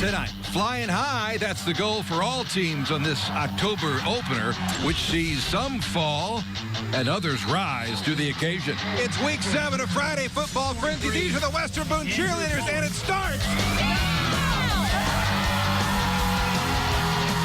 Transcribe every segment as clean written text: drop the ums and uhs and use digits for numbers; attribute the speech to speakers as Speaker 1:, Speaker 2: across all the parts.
Speaker 1: tonight. Flying high, that's the goal for all teams on this October opener, which sees some fall and others rise to the occasion. It's week 7 of Friday Football Frenzy. These are the Western Boone cheerleaders, and it starts.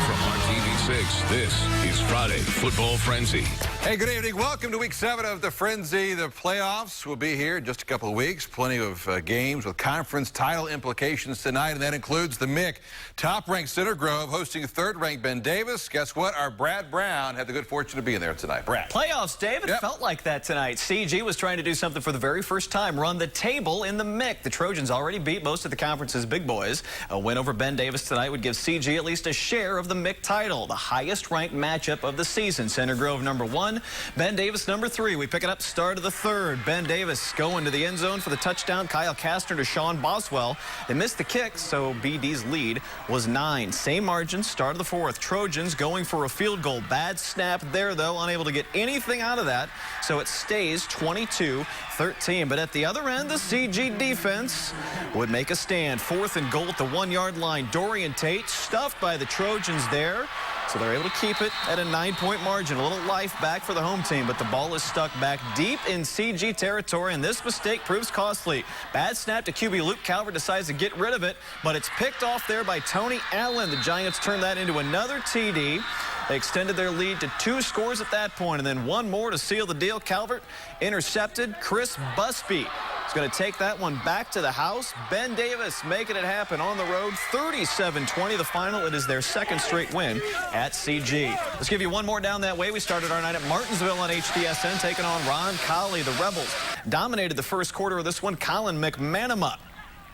Speaker 2: From RTV6, this is Friday Football Frenzy.
Speaker 1: Hey, good evening. Welcome to week 7 of the Frenzy. The playoffs will be here in just a couple of weeks. Plenty of games with conference title implications tonight, and that includes the MIC. Top-ranked Center Grove hosting 3rd-ranked Ben Davis. Guess what? Our Brad Brown had the good fortune of being there tonight. Brad.
Speaker 3: Playoffs, Dave. It felt like that tonight. CG was trying to do something for the very first time, run the table in the MIC. The Trojans already beat most of the conference's big boys. A win over Ben Davis tonight would give CG at least a share of the MIC title, the highest-ranked matchup of the season. Center Grove #1, Ben Davis #3. We pick it up start of the 3rd. Ben Davis going to the end zone for the touchdown. Kyle Kastner to Sean Boswell. They missed the kick, so BD's lead was 9. Same margin, start of the 4th. Trojans going for a field goal. Bad snap there, though, unable to get anything out of that, so it stays 22-13. But at the other end, the CG defense would make a stand. 4th and goal at the 1-yard line. Dorian Tate stuffed by the Trojans there. So they're able to keep it at a 9-point margin. A little life back for the home team, but the ball is stuck back deep in CG territory, and this mistake proves costly. Bad snap to QB Luke Calvert, decides to get rid of it, but it's picked off there by Tony Allen. The Giants turn that into another TD. They extended their lead to 2 scores at that point, and then 1 more to seal the deal. Calvert intercepted. Chris Busby is going to take that one back to the house. Ben Davis making it happen on the road. 37-20 the final. It is their 2nd straight win at CG. Let's give you one more down that way. We started our night at Martinsville on HTSN, taking on Ron Colley. The Rebels dominated the first quarter of this one. Colin McManama,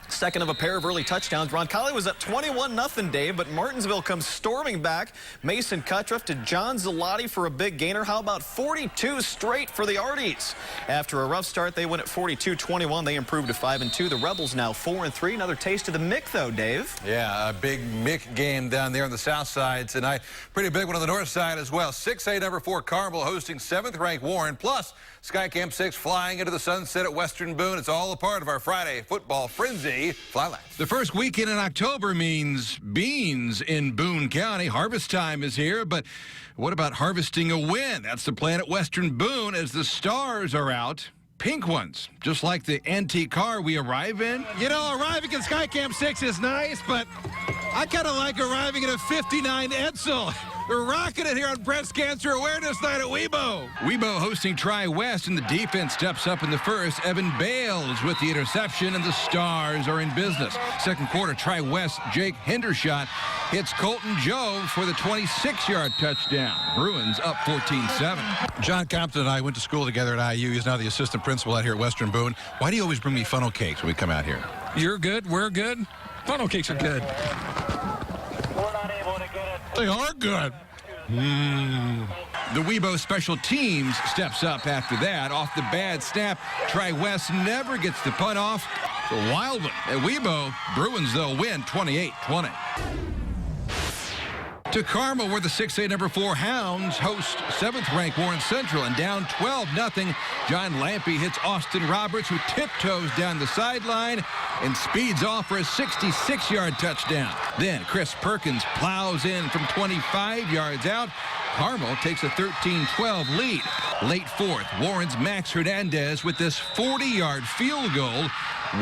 Speaker 3: second of a pair of early touchdowns. Ron Colley was up 21-0, Dave, but Martinsville comes storming back. Mason Cutruff to John Zalotti for a big gainer. How about 42 straight for the Arties? After a rough start, they win at 42-21. They improved to 5-2. The Rebels now 4-3. Another taste of the MIC, though, Dave.
Speaker 1: Yeah, a big MIC game down there on the south side tonight. Pretty big one on the north side as well. 6A #4 Carmel hosting 7th-ranked Warren, plus Sky Camp 6 flying into the sunset at Western Boone. It's all a part of our Friday Football Frenzy. Flylights. The first weekend in October means beans in Boone County. Harvest time is here, but what about harvesting a win? That's the plan at Western Boone as the stars are out. Pink ones, just like the antique car we arrive in. You know, arriving at Sky Camp 6 is nice, but I kind of like arriving at a 59 Edsel. We're rocking it here on Breast Cancer Awareness Night at Weibo. Weibo hosting Tri-West, and the defense steps up in the first. Evan Bales with the interception, and the Stars are in business. Second quarter, Tri-West Jake Hendershot hits Colton Joe for the 26-yard touchdown. Bruins up 14-7.
Speaker 4: John Compton and I went to school together at IU. He's now the assistant principal out here at Western Boone. Why do you always bring me funnel cakes when we come out here?
Speaker 5: You're good. We're good. Funnel cakes are good.
Speaker 4: They are good.
Speaker 1: The Weibo special teams steps up after that. Off the bad snap, Tri-West never gets the punt off. The wild one at Weibo. Bruins, though, win 28-20. To Carmel, where the 6A #4 Hounds host 7th-ranked Warren Central, and down 12-0. John Lampy hits Austin Roberts, who tiptoes down the sideline and speeds off for a 66-yard touchdown. Then Chris Perkins plows in from 25 yards out. Carmel takes a 13-12 lead. Late 4th, Warren's Max Hernandez with this 40-yard field goal.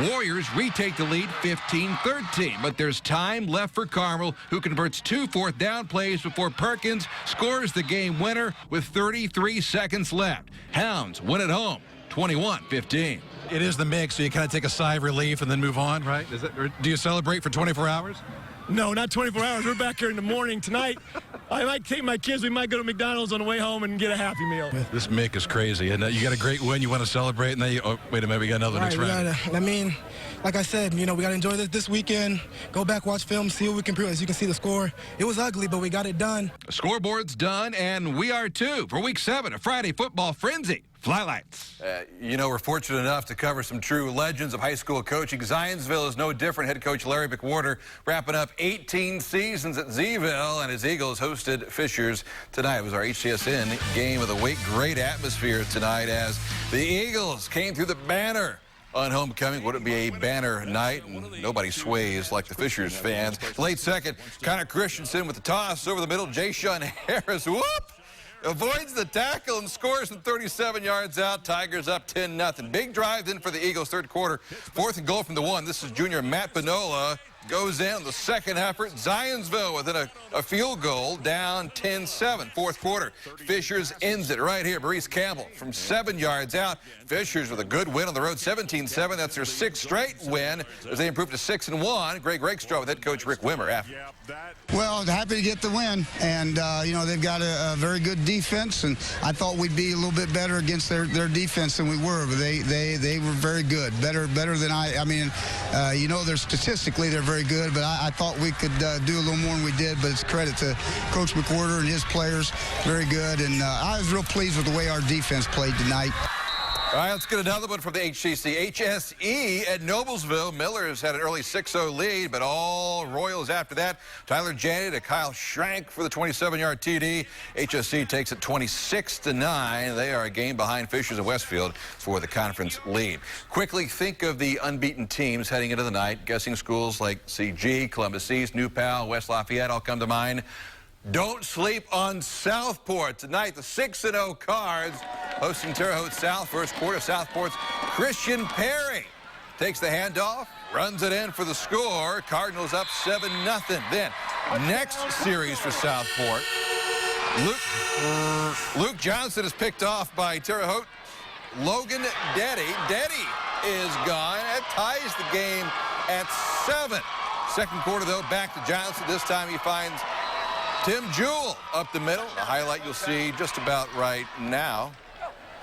Speaker 1: Warriors retake the lead 15-13, but there's time left for Carmel, who converts 2 fourth-down plays before Perkins scores the game winner with 33 seconds left. Hounds win at home 21-15.
Speaker 4: It is the mix, so you kind of take a sigh of relief and then move on, right? Or do you celebrate for 24 hours?
Speaker 6: No, not 24 hours. We're back here in the morning tonight. I might take my kids. We might go to McDonald's on the way home and get a Happy Meal.
Speaker 4: This MIC is crazy. And you got a great win. You want to celebrate, and then you, oh, wait a minute, we got another next round.
Speaker 7: Like I said, we got to enjoy this weekend. Go back, watch film, see what we can improve. As you can see the score, it was ugly, but we got it done.
Speaker 1: The scoreboard's done, and we are too for Week 7 of Friday Football Frenzy. Flylights. We're fortunate enough to cover some true legends of high school coaching. Zionsville is no different. Head coach Larry McWhorter wrapping up 18 seasons at Zville, and his Eagles hosted Fishers tonight. It was our HTSN game of the week. Great atmosphere tonight as the Eagles came through the banner on homecoming. Would it be a banner night? And nobody sways like the Fishers fans. Late second, Connor Christensen with the toss over the middle. Jayshon Harris, whoop! Avoids the tackle and scores from 37 yards out. Tigers up 10-0. Big drive then for the Eagles, third quarter. 4th and goal from the 1. This is junior Matt Pinola. Goes in the second effort. Zionsville within a field goal, down 10-7. Fourth quarter, Fishers ends it right here. Maurice Campbell from 7 yards out. Fishers with a good win on the road, 17-7. That's their 6th straight win as they improved to 6-1. Greg Rakestraw with head coach Rick Wimmer after.
Speaker 8: Well, happy to get the win, and you know, they've got a very good defense, and I thought we'd be a little bit better against their defense than we were, but they were very good, better than I mean, you know, they're statistically they're very good, but I thought we could do a little more than we did, but it's credit to Coach McWhorter and his players, very good, and I was real pleased with the way our defense played tonight.
Speaker 1: All right, let's get another one from the HCC. HSE at Noblesville. Millers had an early 6-0 lead, but all Royals after that. Tyler Janney to Kyle Schrank for the 27-yard TD. HSE takes it 26-9. They are a game behind Fishers of Westfield for the conference lead. Quickly think of the unbeaten teams heading into the night. Guessing schools like CG, Columbus East, New Pal, West Lafayette all come to mind. Don't sleep on Southport. Tonight, the 6-0 Cards hosting Terre Haute South. First quarter, Southport's Christian Perry takes the handoff, runs it in for the score. Cardinals up 7-0. Then, next series for Southport. Luke Johnson is picked off by Terre Haute. Logan Deddy. Deddy is gone. That ties the game at 7. Second quarter, though, back to Johnson. This time he finds Tim Jewell up the middle. The highlight you'll see just about right now.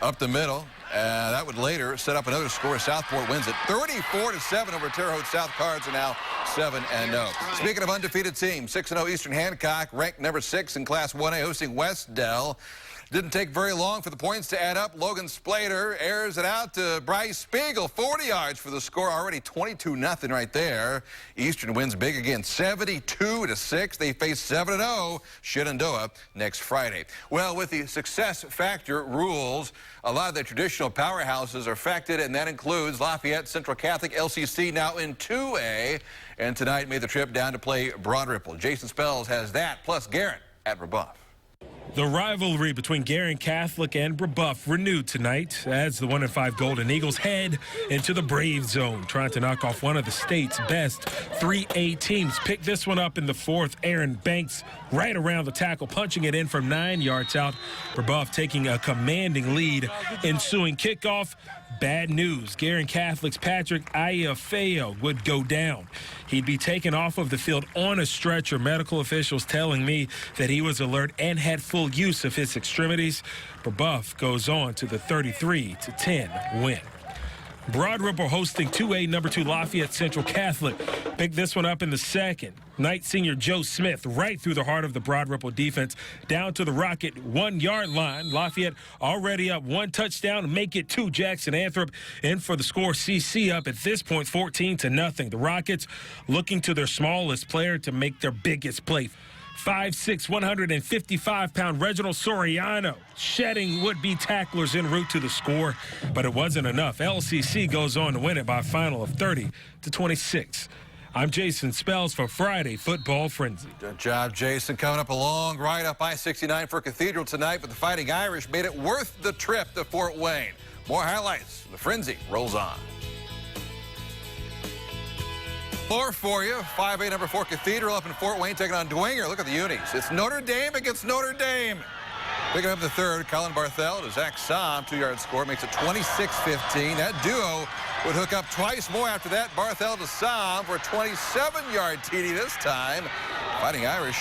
Speaker 1: Up the middle. That would later set up another score. Southport wins it 34-7 over Terre Haute South. Cards are now 7-0. Speaking of undefeated teams, 6-0 Eastern Hancock, ranked number 6 in Class 1A, hosting Westdell. Didn't take very long for the points to add up. Logan Splater airs it out to Bryce Spiegel. 40 yards for the score. Already 22-0 right there. Eastern wins big again, 72-6. They face 7-0 Shenandoah next Friday. Well, with the success factor rules, a lot of the traditional powerhouses are affected, and that includes Lafayette Central Catholic, LCC, now in 2A. And tonight made the trip down to play Broad Ripple. Jason Spells has that, plus Garrett at Brebeuf.
Speaker 9: The rivalry between Guerin Catholic and Brebeuf renewed tonight as the 1-5 Golden Eagles head into the Brave Zone, trying to knock off one of the state's best 3A teams. Picked this one up in the fourth. Aaron Banks right around the tackle, punching it in from 9 yards out. Brebeuf taking a commanding lead. Ensuing kickoff. Bad news. Guerin Catholic's Patrick Ayafeo would go down. He'd be taken off of the field on a stretcher. Medical officials telling me that he was alert and had full use of his extremities. Brebeuf goes on to the 33-10 win. Broad Ripple hosting 2A number 2 Lafayette Central Catholic. Picked this one up in the second. Knight senior Joe Smith right through the heart of the Broad Ripple defense down to the Rocket 1 yard line. Lafayette already up 1 touchdown, make it 2. Jackson Anthrop in for the score. CC up at this point 14-0. The Rockets looking to their smallest player to make their biggest play. 5'6", 155-pound Reginald Soriano shedding would-be tacklers en route to the score, but it wasn't enough. LCC goes on to win it by a final of 30-26. I'm Jason Spells for Friday Football Frenzy.
Speaker 1: Good job, Jason. Coming up a long ride up I-69 for Cathedral tonight, but the Fighting Irish made it worth the trip to Fort Wayne. More highlights. The Frenzy rolls on. More for you. 5A number 4 Cathedral up in Fort Wayne taking on Dwenger. Look at the unis. It's Notre Dame against Notre Dame. Picking up the third, Colin Barthel to Zach Som. 2-yard score makes it 26-15. That duo would hook up twice more after that. Barthel to Som for a 27-yard TD this time. Fighting Irish,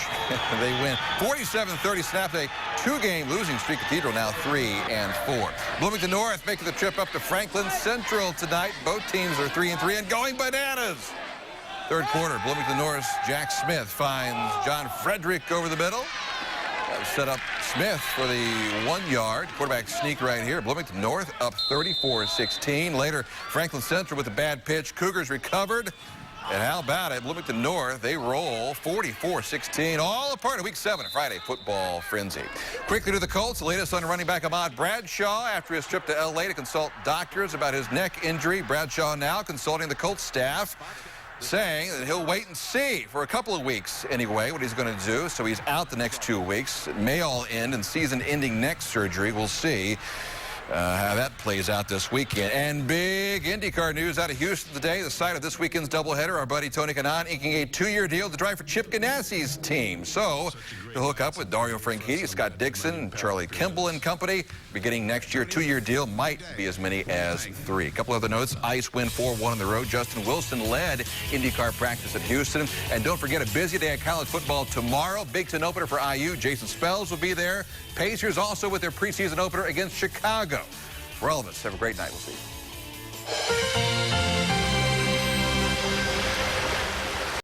Speaker 1: they win 47-30, snapped a 2-game losing streak. Cathedral now 3-4. Bloomington North making the trip up to Franklin Central tonight. Both teams are 3-3 and going bananas. Third quarter, Bloomington North's Jack Smith finds John Frederick over the middle. That set up Smith for the 1-yard. Quarterback sneak right here. Bloomington North up 34-16. Later, Franklin Central with a bad pitch. Cougars recovered. And how about it? Bloomington North, they roll 44-16, all apart in Week 7 of Friday Football Frenzy. Quickly to the Colts, the latest on running back Ahmad Bradshaw after his trip to L.A. to consult doctors about his neck injury. Bradshaw now consulting the Colts staff, saying that he'll wait and see for a couple of weeks anyway what he's going to do. So he's out the next 2 weeks. It may all end in season-ending neck surgery. We'll see how that plays out this weekend. And big IndyCar news out of Houston today. The site of this weekend's doubleheader, our buddy Tony Kanaan inking a 2-year deal to drive for Chip Ganassi's team. So to hook up with Dario Franchitti, Scott Dixon, Charlie Kimball and company, beginning next year. 2-year deal might be as many as 3. A couple other notes. Ice win 4-1 on the road. Justin Wilson led IndyCar practice at Houston. And don't forget, a busy day of college football tomorrow. Big Ten opener for IU. Jason Spells will be there. Pacers also with their preseason opener against Chicago. For all of us, have a great night. We'll see you.